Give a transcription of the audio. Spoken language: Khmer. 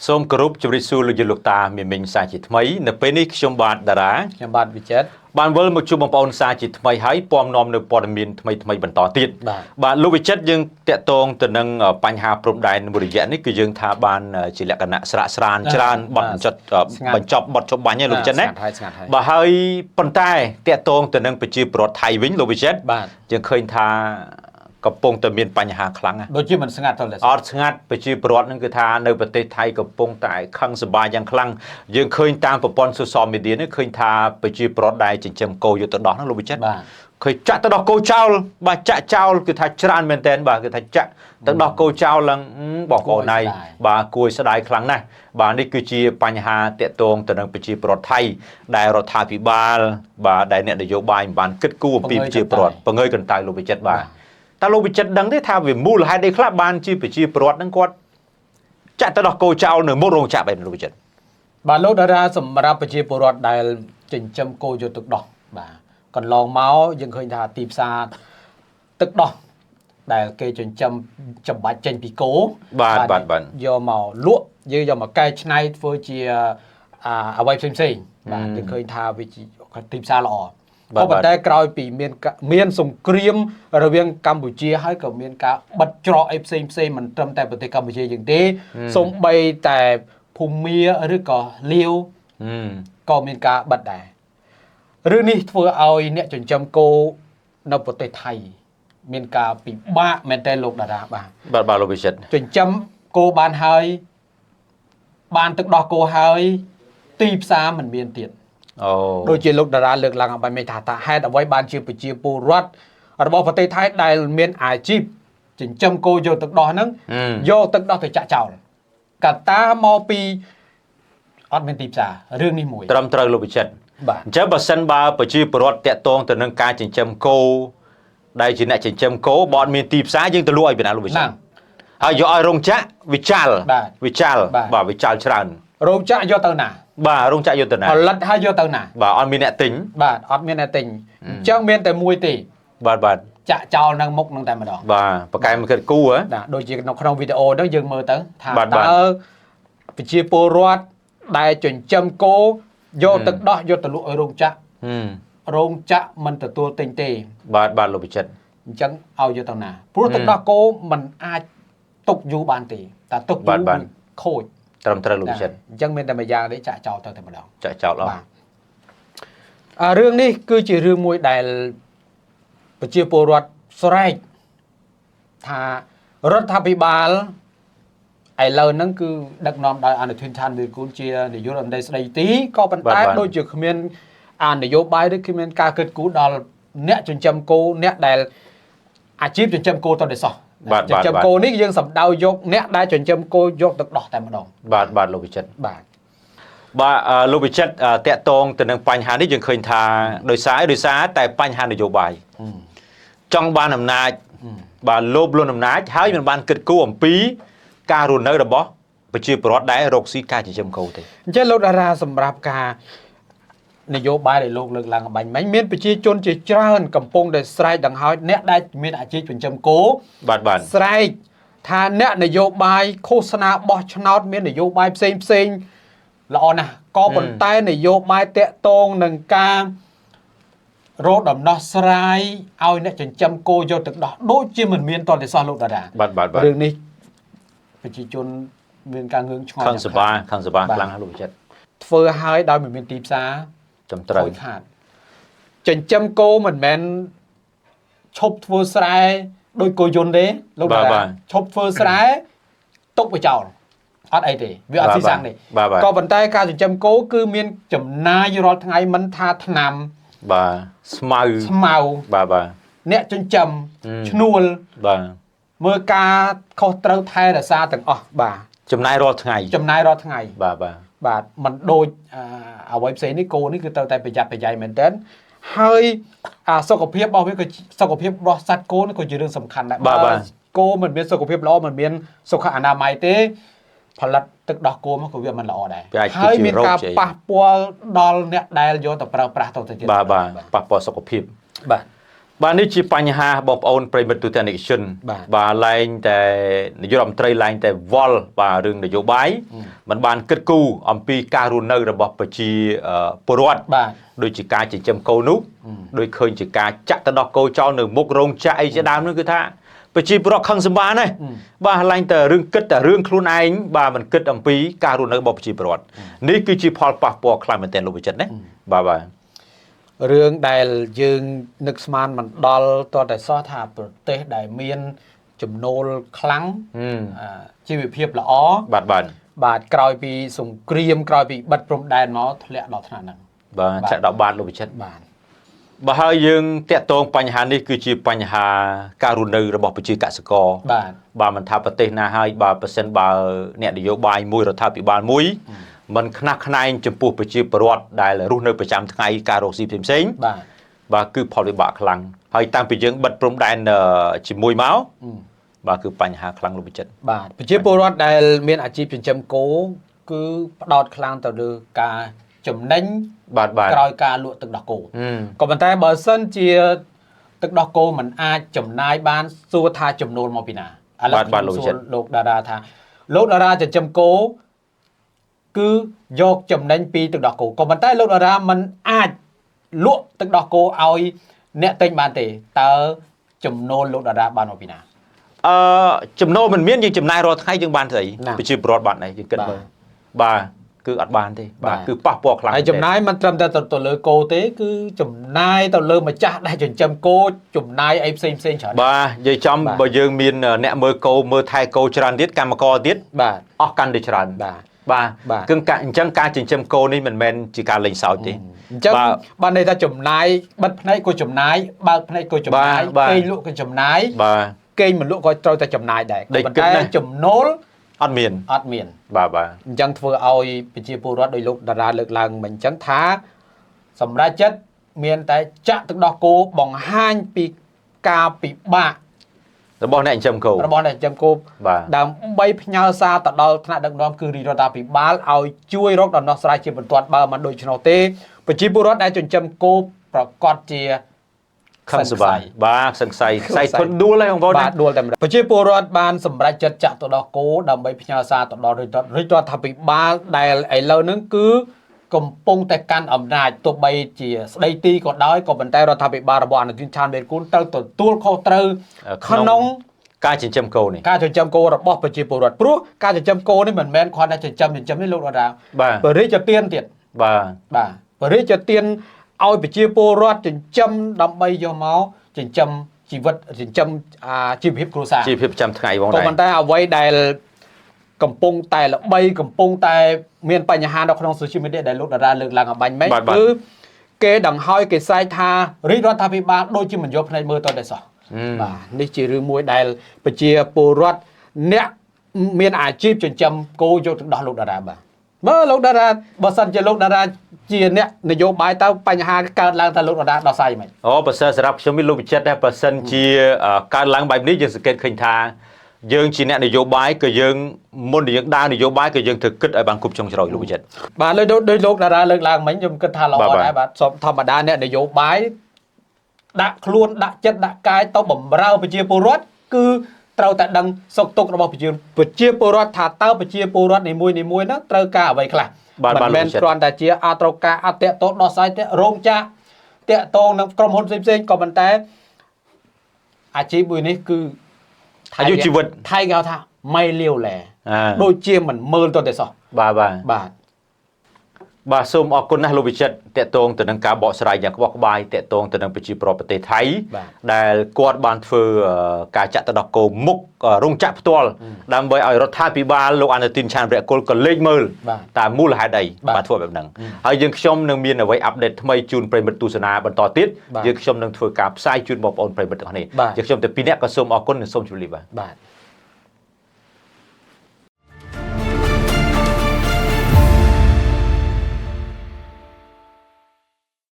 សូមគោរពជម្រាបសួរលោកយាយលោកតាមីមីងសាជាថ្មីនៅពេលនេះខ្ញុំបាទតារាខ្ញុំបាទវិចិត្របានវិលមកជួបបងប្អូនសាជាថ្មីហើយពំនាំនៅព័ត៌មានថ្មីបន្តទៀតបាទលោកវិចិត្រយើងតាក់ទងទៅនឹងបញ្ហាព្រំដែនមួយរយៈនេះគឺយើងថាបានជាលក្ខណៈស្រាក់ស្រានច្រើនបត់បញ្ចប់បត់ចុបបាញ់ហ្នឹងលោកវិចិត្រណាបាទហើយប៉ុន្តែតាក់ទងទៅនឹងប្រជាពលរដ្ឋថៃវិញលោកវិចិត្រយើងឃើញថាកំពុងតែមានបញ្ហាខ្លាំងណាស់ដូចជាមិនស្ងាត់ទៅអត់ស្ងាត់ប្រជាពលរដ្ឋនឹងគឺថានៅប្រទេសថៃកំពុងតែខឹងសម្បាយ៉ាងខ្លាំងយើងឃើញតាមប្រព័ន្ធ social media នេះឃើញថាប្រជាពលរដ្ឋដែលចិញ្ចឹមគោយកទៅដោះហ្នឹងលោកវិចិត្រឃើញចាក់ទៅដោះគោចោលបាទចាក់ចោលគឺថាច្រើនមែនតើបាទគឺថាចាក់ទៅដោះគោចោលឡើងបងប្អូនណៃបាទគួរស្ដាយខ្លាំងណាស់បាទនេះគឺជាបញ្ហាតាក់ទងទៅនឹងប្រជាពលរដ្ឋថៃដែលរដ្ឋាភិបាលបាទដែលអ្នកនយោបាយមិនបានគិតគូរអំពីប្រជាពលរដ្ឋបង្ងើយកន្តើយលោកវិចិត្របាទតើលោកវិចិត្រដឹងទេថាវាមូលហេតុអីខ្លះបានជាប្រជាពលរដ្ឋហ្នឹងគាត់ចាក់ទៅដោះគោចោលនៅមុខរោងចក្របែបលោកវិចិត្របាទលោកតារាសម្រាប់ប្រជាពលរដ្ឋដែលចិញ្ចឹមគោយកទឹកដោះបាទកន្លងមកយើងឃើញថាទីផ្សារទឹកដោះដែលគេចិញ្ចឹមចម្បាច់ចេញពីគោបាទយកមកលក់យើងយកមកកែច្នៃធ្វើជាអ្វីផ្សេងបាទយើងឃើញថាវាជាទីផ្សារល្អក៏ប៉ុន្តែក្រោយពីមានសង្គ្រាមរវាងកម្ពុជាហើយក៏មានការបិទច្រកអីផ្សេងមិនត្រឹមតែប្រទេសកម្ពុជាយើងទេសូម្បីតែភូមាឬក៏លាវក៏មានការបិទដែររឿងនេះធ្វើឲ្យអ្នកចិញ្ចឹមគោនៅប្រទេសថៃមានការពិបាកមែនតើលោកតារាបាទលោកវិចិត្រចិញ្ចឹមគោបានហើយបានទឹកដោះគោហើយទីផ្សារមិនមានទៀតដូចជាលោកតារាលើកឡើងឲ្យមិនថាហេតុអ្វីបានជាប្រជាពលរដ្ឋរបស់ប្រទេសថៃដែលមានអាជីពចិញ្ចឹមគោយកទឹកដោះហ្នឹងយកទឹកដោះទៅចាក់ចោលកត្តាមកពីអត់មានទីផ្សាររឿងនេះមួយត្រឹមត្រូវលោកវិចិត្រអញ្ចឹងបើសិនបើប្រជាពលរដ្ឋតាក់ទងទៅនឹងការចិញ្ចឹមគោដែលជាអ្នកចិញ្ចឹមគោបើអត់មានទីផ្សារយើងទៅលក់ឲ្យពីណាលោកវិចិត្រហើយយកឲ្យរោងចក្រវិចាលបាទវិចាលច្រើនរោងចក្រយកទៅណាបាទរោងចក្រយកទៅណាផលិតហើយយកទៅណាបាទអត់មានអ្នកទិញបាទអត់មានអ្នកទិញអញ្ចឹងមានតែមួយទេបាទចាក់ចោលនៅមុខនឹងតែម្ដងបាទប្រកែមិនគិតគូហ៎ដូចជាក្នុងវីដេអូហ្នឹងយើងមើលទៅថាតើប្រជាពលរដ្ឋដែលចិញ្ចឹមគោយកទឹកដោះយកទៅលក់ឲ្យរោងចក្ររោងចក្រមិនទទួលទិញទេបាទលោកវិចិត្រអញ្ចឹងឲ្យយកទៅណាព្រោះទឹកដោះគោมันអាចទុកយូរបានទេតែទុកយូរខូចត្រឹមត្រូវលោកវិចិត្រអញ្ចឹងមានតែមួយយ៉ាងទេចាក់ចោលទៅតែម្ដងចាក់ចោលអស់រឿងនេះគឺជារឿងមួយដែលប្រជាពលរដ្ឋស្រែកថារដ្ឋាភិបាលឥឡូវហ្នឹងគឺដឹកនាំដោយអនុทินឆានវីរគូលជានាយករដ្ឋមន្ត្រីស្ដីទីក៏ប៉ុន្តែដូចជាគ្មាននយោបាយឬគ្មានការគិតគូរដល់អ្នកចិញ្ចឹមគោអ្នកដែលអាជីពចិញ្ចឹមគោតទៅសោះចិញ្ចឹមគោនេះយើងសំដៅយកអ្នកដែលចិញ្ចឹមគោយកទឹកដោះតែម្ដងបាទលោកវិចិត្របាទលោកវិចិត្រតាក់ទងទៅនឹងបញ្ហានេះយើងឃើញថាដោយសារតែបញ្ហានយោបាយចង់បានអំណាចបាទលោភលន់អំណាចហើយមិនបានគិតគូរអំពីការរស់នៅរបស់ប្រជាពលរដ្ឋដែលរកស៊ីការចិញ្ចឹមគោទេអញ្ចឹងលោកតារាសម្រាប់ការនយោបាយដែលលោកលើកឡើងបាញ់មិញមានប្រជាជនជាច្រើនកំពុងតែស្រែកដង្ហោចអ្នកដែលមានអាជីពចិញ្ចឹមគោបាទស្រែកថាអ្នកនយោបាយឃោសនាបោះឆ្នោតមាននយោបាយផ្សេងល្អណាស់ក៏ប៉ុន្តែនយោបាយតាក់ទងនឹងការរោគដំណោះស្រាយឲ្យអ្នកចិញ្ចឹមគោយកទឹកដោះដូចជាមិនមានតតែសោះលោកតារាបាទរឿងនេះប្រជាជនមានការងឿងឆ្ងល់ខឹងសបាខ្លាំងលោកវិចិត្រធ្វើឲ្យដោយមិនមានទីផ្សារចំត្រូវខាតចិញ្ចឹមគោមិនមែនឈប់ធ្វើស្រែដោយគោយន្តទេលោកតារាឈប់ធ្វើស្រែទុកវាចោលអត់អីទេវាអត់ស៊ីសាំងទេក៏ប៉ុន្តែការចិញ្ចឹមគោគឺមានចំណាយរាល់ថ្ងៃមិនថាថ្នាំបាទស្មៅបាទអ្នកចិញ្ចឹមឈ្នួលបាទមើលការខុសត្រូវថែរក្សាទាំងអស់បាទចំណាយរាល់ថ្ងៃបាទมันដូចអ្វីផ្សេងនេះគោនេះគឺត្រូវតែប្រយ័ត្នប្រយែងមែនតើហើយសុខភាពរបស់វាក៏សុខភាពរបស់សត្វគោនេះក៏ជារឿងសំខាន់ដែរបាទគោមិនមានសុខភាពល្អមិនមានសុខអនាម័យទេផលិតទឹកដោះគោមកក៏វាមិនល្អដែរហើយមានការប៉ះពាល់ដល់អ្នកដែលយកទៅប្រើប្រាស់ទៅទៀតបាទប៉ះពាល់សុខភាពបាទ បាទនេះជាបញ្ហាបងប្អូនប្រិមិត្តទូទាំងនិកជនបាទឡើងតែនាយករដ្ឋមន្ត្រីឡើងតែវល់បាទរឿងនយោបាយมันបានគិតគូរអំពីការរស់នៅរបស់ប្រជាពលរដ្ឋបាទដូចជាការចិញ្ចឹមគោនោះដោយឃើញជាការចាក់ទៅដោះគោចោលនៅមុខរោងចក្រអីជាដើមនោះគឺថាប្រជាពលរដ្ឋខឹងសម្បាណាបាទឡើងតែរឿងគិតតែរឿងខ្លួនឯងបាទមិនគិតអំពីការរស់នៅរបស់ប្រជាពលរដ្ឋនេះគឺជាផលប៉ះពាល់ខ្លាំងមែនទែនលោកវិចិត្រណាបាទរឿងដែលយើងនឹកស្មានមិនដល់តតែសោះថាប្រទេសដែលមានចំណូលខ្លាំងជីវភាពល្អបាទក្រោយពីសង្គ្រាមក្រោយពីបិទព្រំដែនមកធ្លាក់ដល់ថ្នាក់ហ្នឹងបាទឆ្លាក់ដល់បាតលោកវិចិត្របាទបើហើយយើងតាក់ទងបញ្ហានេះគឺជាបញ្ហាការរស់នៅរបស់ប្រជាកសិករបាទមិនថាប្រទេសណាហើយបើប៉ះសិនបើអ្នកនយោបាយមួយរដ្ឋាភិបាលមួយมันខ្នះខ្នែងចំពោះប្រជាពលរដ្ឋដែលរស់នៅប្រចាំថ្ងៃការរកស៊ីផ្សេងបាទគឺផលវិបាកខ្លាំងហើយតាំងពីយើងបិទព្រំដែនជាមួយមកបាទគឺបញ្ហាខ្លាំងលោកវិចិត្របាទប្រជាពលរដ្ឋដែលមានអាជីពចិញ្ចឹមគោគឺផ្ដោតខ្លាំងទៅលើការចំណេញបាទក្រោយការលក់ទឹកដោះគោក៏ប៉ុន្តែបើសិនជាទឹកដោះគោมันអាចចំណាយបានសួរថាចំណូលមកពីណាឥឡូវខ្ញុំសួរលោកតារាថាលោកតារាចិញ្ចឹមគោគឺយកចំណេញពីទឹកដោះគោក៏ប៉ុន្តែលោកតារាมันអាចលក់ទឹកដោះគោឲ្យអ្នកទិញបានទេតើចំណូលលោកតារាបានមកពីណាចំណូលមិនមានយើងចំណាយរាល់ថ្ងៃយើងបានស្អីប្រជាពលរដ្ឋបាត់នេះយើងគិតមើលបាទគឺអត់បានទេបាទគឺប៉ះពាល់ខ្លាំងហើយចំណាយមិនត្រឹមតែទៅលើគោទេគឺចំណាយទៅលើម្ចាស់ដែលចិញ្ចឹមគោចំណាយអីផ្សេងច្រើនបាទនិយាយចំបើយើងមានអ្នកមើលគោមើលថែគោច្រើនទៀតកម្មករទៀតបាទអស់កាន់តែច្រើនបាទគឺអញ្ចឹងការចិញ្ចឹមគោនេះមិនមែនជាការលេងសើចទេអញ្ចឹងបានន័យថាចំណាយបិទភ្នែកក៏ចំណាយបើកភ្នែកក៏ចំណាយគេលក់ក៏ចំណាយបាទគេមិនលក់ក៏ត្រូវតែចំណាយដែរប៉ុន្តែចំណូលអត់មានបាទអញ្ចឹងធ្វើឲ្យប្រជាពលរដ្ឋដោយលោកតារាលើកឡើងមិញអញ្ចឹងថាសម្រាប់ចិត្តមានតែចាក់ទឹកដោះគោបង្ហាញពីការពិបាករបស់អ្នកចិញ្ចឹមគោដើម្បីផ្ញើសារទៅដល់ថ្នាក់ដឹកនាំគឺរាជរដ្ឋាភិបាលឲ្យជួយរកដំណោះស្រាយជាបន្ទាន់បើមិនដូច្នោះទេប្រជាពលរដ្ឋដែលចិញ្ចឹមគោប្រកាសជាខឹងស្បាយបាទសង្ស័យធន់ដួលហើយបងប្អូនបាទដួលតែប្រជាពលរដ្ឋបានសម្រេចចិត្តចាក់ទៅដល់គោដើម្បីផ្ញើសារទៅដល់រាជរដ្ឋាភិបាលដែលឥឡូវហ្នឹងគឺកំពុងតែកាន់អំណាចទោះបីជាស្ដីទីក៏ដោយក៏ប៉ុន្តែរដ្ឋាភិបាលរបស់អនុទានឆានវៀនគូនត្រូវទទួលខុសត្រូវក្នុងការចិញ្ចឹមគោនេះការចិញ្ចឹមគោរបស់ប្រជាពលរដ្ឋព្រោះការចិញ្ចឹមគោនេះមិនមែនគ្រាន់តែចិញ្ចឹមនេះលោកតាបរិយាទានទៀតបាទបរិយាទានឲ្យប្រជាពលរដ្ឋចិញ្ចឹមដើម្បីយកមកចិញ្ចឹមជីវិតចិញ្ចឹមជីវភាពគ្រួសារជីវភាពប្រចាំថ្ងៃបងដែរក៏ប៉ុន្តែអ្វីដែលកំពុងតែល្បីកំពុងតែមានបញ្ហានៅក្នុង social media ដែលលោកតារាលើកឡើងអបាញ់មិញគឺគេដង្ហោយគេសែកថារាជរដ្ឋាភិបាលដូចជាមិនយកភ្នែកមើលទៅតែសោះបាទនេះជារឿងមួយដែលប្រជាពលរដ្ឋអ្នកមានអាជីពចិញ្ចឹមគោយកទៅដោះលោកតារាបាទមើលលោកតារាបើសិនជាលោកតារាជាអ្នកនយោបាយទៅបញ្ហាកើតឡើងតែលោកតារាដោះស្រាយមិនអូប្រសិនសម្រាប់ខ្ញុំមានលោកវិចិត្រដែរបើសិនជាកើតឡើងបែបនេះយើងសង្កេតឃើញថាយើងជាអ្នកនយោបាយក៏យើងមុនយើងដើរនយោបាយក៏យើងត្រូវគិតឲ្យបានគ្រប់ជ្រុងជ្រោយលោកវិចិត្របាទដោយលោកតារាលើកឡើងមិញខ្ញុំគិតថាល្អដែរបាទធម្មតាអ្នកនយោបាយដាក់ខ្លួនដាក់ចិត្តដាក់កាយទៅបំរើប្រជាពលរដ្ឋគឺត្រូវតែដឹងសុខទុក្ខរបស់ប្រជាពលរដ្ឋថាតើប្រជាពលរដ្ឋនីមួយហ្នឹងត្រូវការអ្វីខ្លះមិនមែនគ្រាន់តែជាត្រូវការអតិតោដោះស្រាយតែរោងចក្រតាក់ទងនឹងក្រុមហ៊ុនផ្សេងក៏ប៉ុន្តែអាជីពមួយនេះគឺអាយុជីវិតថៃគេហៅថាម៉ៃលាវឡែដូចជាមិនមើលទៅតែសោះបាទសូមអរគុណណាស់លោកវិចិត្រតេតងទៅនឹងការបកស្រាយយ៉ាងក្បោះក្បាយតេតងទៅនឹងប្រជាពលរដ្ឋប្រទេសថៃដែលគាត់បានធ្វើការចាក់ទៅដោះគោមុខរោងចក្រផ្ទាល់ដើម្បីឲ្យរដ្ឋាភិបាលលោកអនុទានឆានវរៈគុលក៏លេចមើលតើមូលហេតុអីបានធ្វើបែបហ្នឹងហើយយើងខ្ញុំនឹងមានអ្វីអាប់ដេតថ្មីជូនប្រិមិត្តទស្សនាបន្តទៀតយើងខ្ញុំនឹងធ្វើការផ្សាយជូនបងប្អូនប្រិមិត្តទាំងនេះយើងខ្ញុំតែពីរនាក់ក៏សូមអរគុណនិងសូមជម្រាបលាបាទ